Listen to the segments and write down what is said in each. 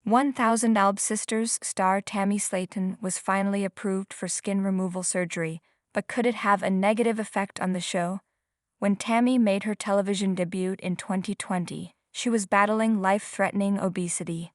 1000 Alb Sisters star Tammy Slaton was finally approved for skin removal surgery, but could it have a negative effect on the show? When Tammy made her television debut in 2020, she was battling life-threatening obesity.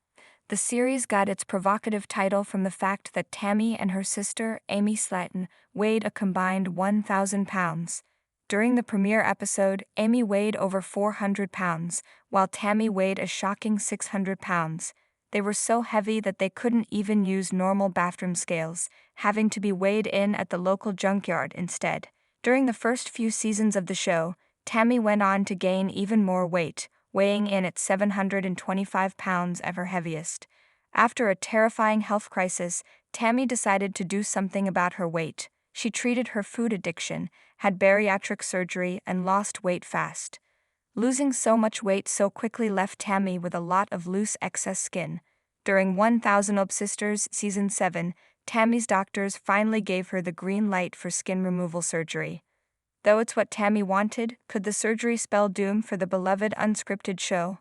The series got its provocative title from the fact that Tammy and her sister, Amy Slaton, weighed a combined 1,000 pounds. During the premiere episode, Amy weighed over 400 pounds, while Tammy weighed a shocking 600 pounds. They were so heavy that they couldn't even use normal bathroom scales, having to be weighed in at the local junkyard instead. During the first few seasons of the show, Tammy went on to gain even more weight, weighing in at 725 pounds at her heaviest. After a terrifying health crisis, Tammy decided to do something about her weight. She treated her food addiction, had bariatric surgery, and lost weight fast. Losing so much weight so quickly left Tammy with a lot of loose excess skin. During 1000 Ob Sisters Season 7, Tammy's doctors finally gave her the green light for skin removal surgery. Though it's what Tammy wanted, could the surgery spell doom for the beloved unscripted show?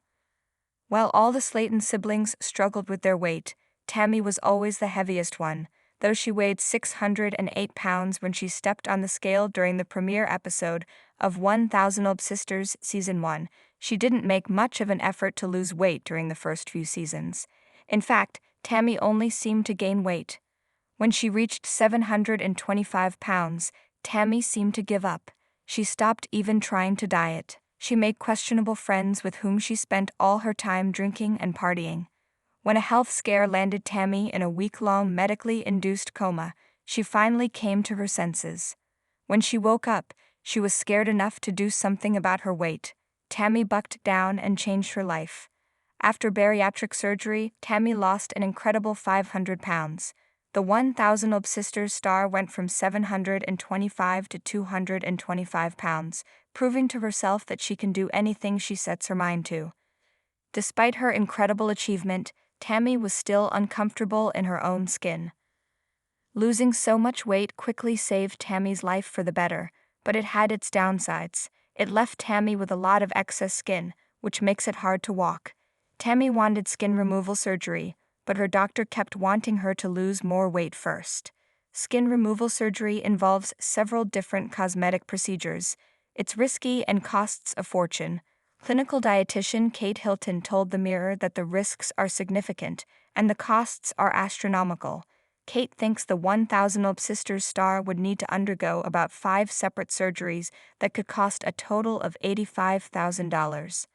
While all the Slaton siblings struggled with their weight, Tammy was always the heaviest one. Though she weighed 608 pounds when she stepped on the scale during the premiere episode of 1000 Ob Sisters Season 1, she didn't make much of an effort to lose weight during the first few seasons. In fact, Tammy only seemed to gain weight. When she reached 725 pounds, Tammy seemed to give up. She stopped even trying to diet. She made questionable friends with whom she spent all her time drinking and partying. When a health scare landed Tammy in a week-long medically induced coma, she finally came to her senses. When she woke up, she was scared enough to do something about her weight. Tammy bucked down and changed her life. After bariatric surgery, Tammy lost an incredible 500 pounds. The 1000 Ob Sisters star went from 725 to 225 pounds, proving to herself that she can do anything she sets her mind to. Despite her incredible achievement, Tammy was still uncomfortable in her own skin. Losing so much weight quickly saved Tammy's life for the better, but it had its downsides. It left Tammy with a lot of excess skin, which makes it hard to walk. Tammy wanted skin removal surgery, but her doctor kept wanting her to lose more weight first. Skin removal surgery involves several different cosmetic procedures. It's risky and costs a fortune. Clinical dietitian Kate Hilton told The Mirror that the risks are significant and the costs are astronomical. Kate thinks the 1000 Ob Sisters star would need to undergo about 5 separate surgeries that could cost a total of $85,000.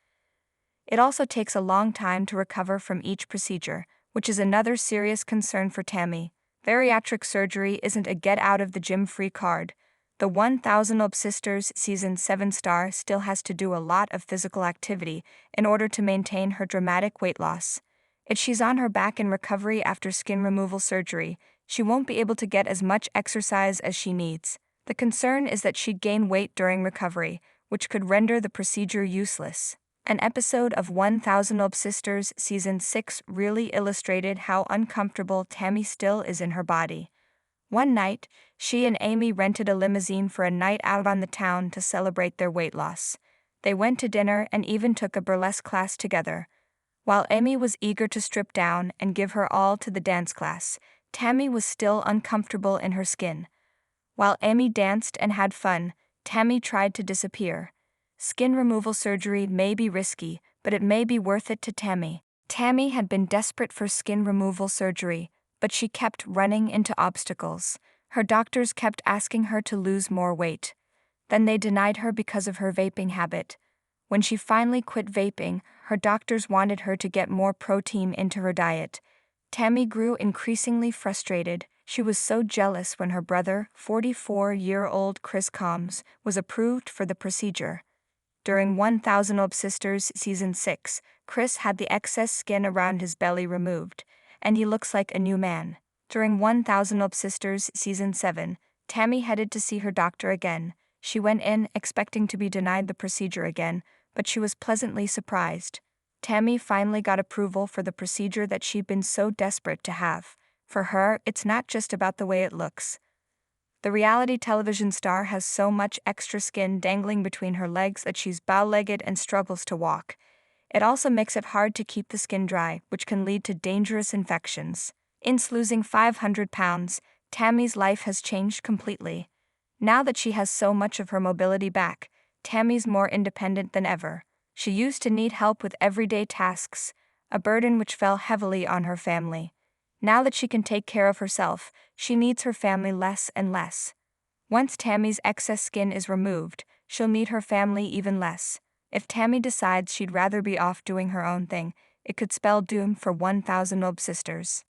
It also takes a long time to recover from each procedure, which is another serious concern for Tammy. Bariatric surgery isn't a get-out-of-the-gym-free card. The 1000 Ob Sisters Season 7 star still has to do a lot of physical activity in order to maintain her dramatic weight loss. If she's on her back in recovery after skin removal surgery, she won't be able to get as much exercise as she needs. The concern is that she'd gain weight during recovery, which could render the procedure useless. An episode of 1000 Ob Sisters Season 6 really illustrated how uncomfortable Tammy still is in her body. One night, she and Amy rented a limousine for a night out on the town to celebrate their weight loss. They went to dinner and even took a burlesque class together. While Amy was eager to strip down and give her all to the dance class, Tammy was still uncomfortable in her skin. While Amy danced and had fun, Tammy tried to disappear. Skin removal surgery may be risky, but it may be worth it to Tammy. Tammy had been desperate for skin removal surgery, but she kept running into obstacles. Her doctors kept asking her to lose more weight. Then they denied her because of her vaping habit. When she finally quit vaping, her doctors wanted her to get more protein into her diet. Tammy grew increasingly frustrated. She was so jealous when her brother, 44-year-old Chris Combs, was approved for the procedure. During 1000 Ob Sisters Season 6, Chris had the excess skin around his belly removed, and he looks like a new man. During 1000 Ob Sisters Season 7, Tammy headed to see her doctor again. She went in expecting to be denied the procedure again, but she was pleasantly surprised. Tammy finally got approval for the procedure that she'd been so desperate to have. For her, it's not just about the way it looks. The reality television star has so much extra skin dangling between her legs that she's bow-legged and struggles to walk. It also makes it hard to keep the skin dry, which can lead to dangerous infections. Since losing 500 pounds, Tammy's life has changed completely. Now that she has so much of her mobility back, Tammy's more independent than ever. She used to need help with everyday tasks, a burden which fell heavily on her family. Now that she can take care of herself, she needs her family less and less. Once Tammy's excess skin is removed, she'll need her family even less. If Tammy decides she'd rather be off doing her own thing, it could spell doom for 1,000 Ob sisters.